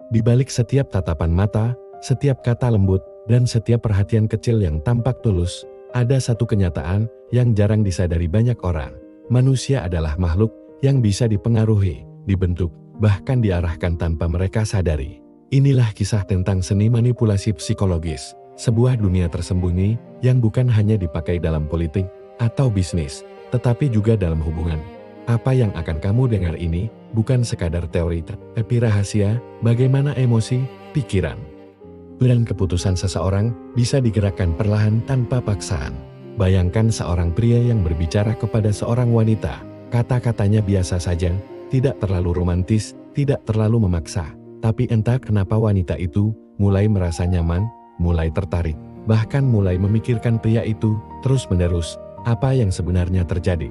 Di balik setiap tatapan mata, setiap kata lembut, dan setiap perhatian kecil yang tampak tulus, ada satu kenyataan yang jarang disadari banyak orang. Manusia adalah makhluk yang bisa dipengaruhi, dibentuk, bahkan diarahkan tanpa mereka sadari. Inilah kisah tentang seni manipulasi psikologis, sebuah dunia tersembunyi yang bukan hanya dipakai dalam politik atau bisnis, tetapi juga dalam hubungan. Apa yang akan kamu dengar ini bukan sekadar teori, tapi rahasia bagaimana emosi, pikiran, dan keputusan seseorang bisa digerakkan perlahan tanpa paksaan. Bayangkan seorang pria yang berbicara kepada seorang wanita. Kata-katanya biasa saja, tidak terlalu romantis, tidak terlalu memaksa. Tapi entah kenapa wanita itu mulai merasa nyaman, mulai tertarik, bahkan mulai memikirkan pria itu terus-menerus. Apa yang sebenarnya terjadi?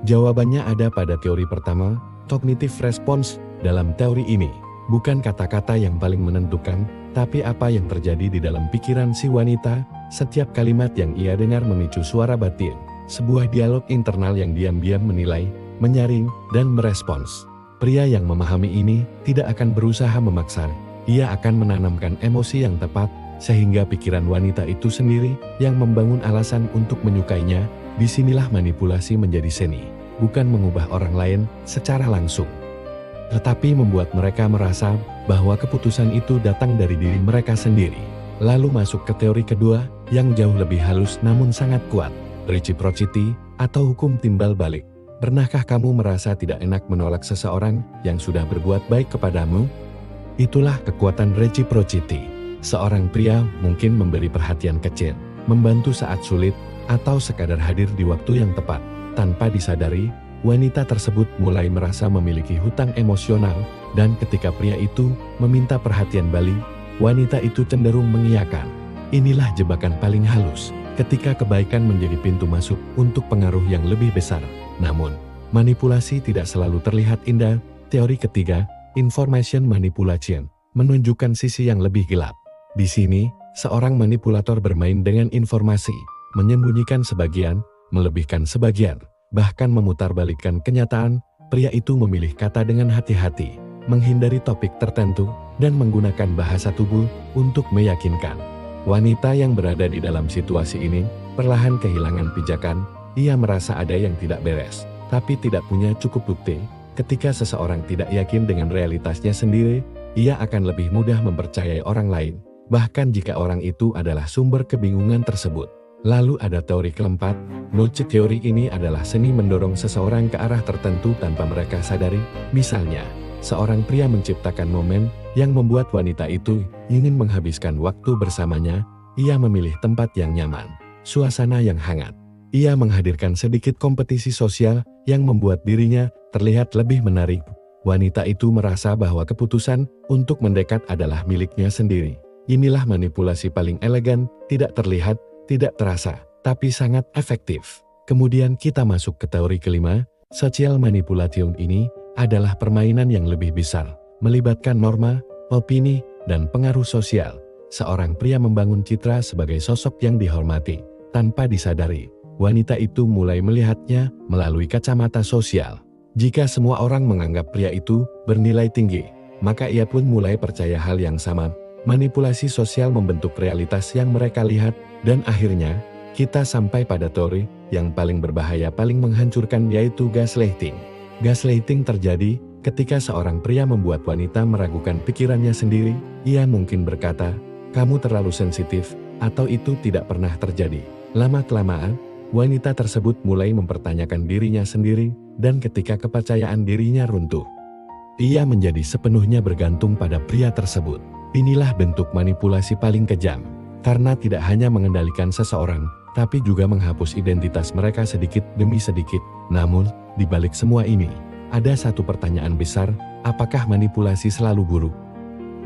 Jawabannya ada pada teori pertama, cognitive response. Dalam teori ini, bukan kata-kata yang paling menentukan, tapi apa yang terjadi di dalam pikiran si wanita. Setiap kalimat yang ia dengar memicu suara batin, sebuah dialog internal yang diam-diam menilai, menyaring, dan merespons. Pria yang memahami ini tidak akan berusaha memaksa, ia akan menanamkan emosi yang tepat, sehingga pikiran wanita itu sendiri yang membangun alasan untuk menyukainya. Disinilah manipulasi menjadi seni, bukan mengubah orang lain secara langsung, tetapi membuat mereka merasa bahwa keputusan itu datang dari diri mereka sendiri. Lalu masuk ke teori kedua, yang jauh lebih halus namun sangat kuat, reciprocity, atau hukum timbal balik. Pernahkah kamu merasa tidak enak menolak seseorang yang sudah berbuat baik kepadamu? Itulah kekuatan reciprocity. Seorang pria mungkin memberi perhatian kecil, membantu saat sulit, atau sekadar hadir di waktu yang tepat. Tanpa disadari, wanita tersebut mulai merasa memiliki hutang emosional, dan ketika pria itu meminta perhatian balik, wanita itu cenderung mengiyakan. Inilah jebakan paling halus, ketika kebaikan menjadi pintu masuk untuk pengaruh yang lebih besar. Namun, manipulasi tidak selalu terlihat indah. Teori ketiga, information manipulation, menunjukkan sisi yang lebih gelap. Di sini, seorang manipulator bermain dengan informasi, menyembunyikan sebagian, melebihkan sebagian, bahkan memutarbalikkan kenyataan. Pria itu memilih kata dengan hati-hati, menghindari topik tertentu, dan menggunakan bahasa tubuh untuk meyakinkan. Wanita yang berada di dalam situasi ini perlahan kehilangan pijakan. Ia merasa ada yang tidak beres, tapi tidak punya cukup bukti. Ketika seseorang tidak yakin dengan realitasnya sendiri, ia akan lebih mudah mempercayai orang lain, bahkan jika orang itu adalah sumber kebingungan tersebut. Lalu ada teori keempat, nudge. Teori ini adalah seni mendorong seseorang ke arah tertentu tanpa mereka sadari. Misalnya, seorang pria menciptakan momen yang membuat wanita itu ingin menghabiskan waktu bersamanya. Ia memilih tempat yang nyaman, suasana yang hangat. Ia menghadirkan sedikit kompetisi sosial yang membuat dirinya terlihat lebih menarik. Wanita itu merasa bahwa keputusan untuk mendekat adalah miliknya sendiri. Inilah manipulasi paling elegan, tidak terlihat, tidak terasa, tapi sangat efektif. Kemudian kita masuk ke teori kelima, social manipulation. Ini adalah permainan yang lebih besar, melibatkan norma, opini, dan pengaruh sosial. Seorang pria membangun citra sebagai sosok yang dihormati, tanpa disadari. Wanita itu mulai melihatnya melalui kacamata sosial. Jika semua orang menganggap pria itu bernilai tinggi, maka ia pun mulai percaya hal yang sama. Manipulasi sosial membentuk realitas yang mereka lihat, dan akhirnya, kita sampai pada teori yang paling berbahaya, paling menghancurkan, yaitu gaslighting. Gaslighting terjadi ketika seorang pria membuat wanita meragukan pikirannya sendiri. Ia mungkin berkata, "Kamu terlalu sensitif," atau "Itu tidak pernah terjadi." Lama-kelamaan, wanita tersebut mulai mempertanyakan dirinya sendiri, dan ketika kepercayaan dirinya runtuh, ia menjadi sepenuhnya bergantung pada pria tersebut. Inilah bentuk manipulasi paling kejam, karena tidak hanya mengendalikan seseorang, tapi juga menghapus identitas mereka sedikit demi sedikit. Namun, di balik semua ini, ada satu pertanyaan besar, apakah manipulasi selalu buruk?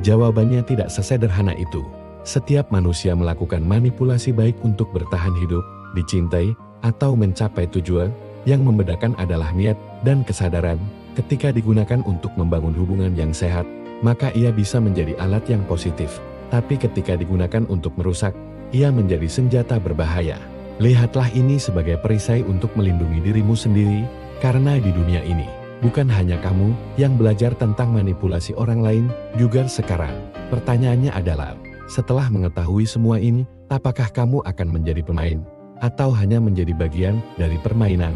Jawabannya tidak sesederhana itu. Setiap manusia melakukan manipulasi baik untuk bertahan hidup, dicintai, atau mencapai tujuan. Yang membedakan adalah niat dan kesadaran. Ketika digunakan untuk membangun hubungan yang sehat, maka ia bisa menjadi alat yang positif. Tapi ketika digunakan untuk merusak, ia menjadi senjata berbahaya. Lihatlah ini sebagai perisai untuk melindungi dirimu sendiri, karena di dunia ini, Bukan hanya kamu yang belajar tentang manipulasi orang lain, juga sekarang. Pertanyaannya adalah, setelah mengetahui semua ini, apakah kamu akan menjadi pemain? Atau hanya menjadi bagian dari permainan?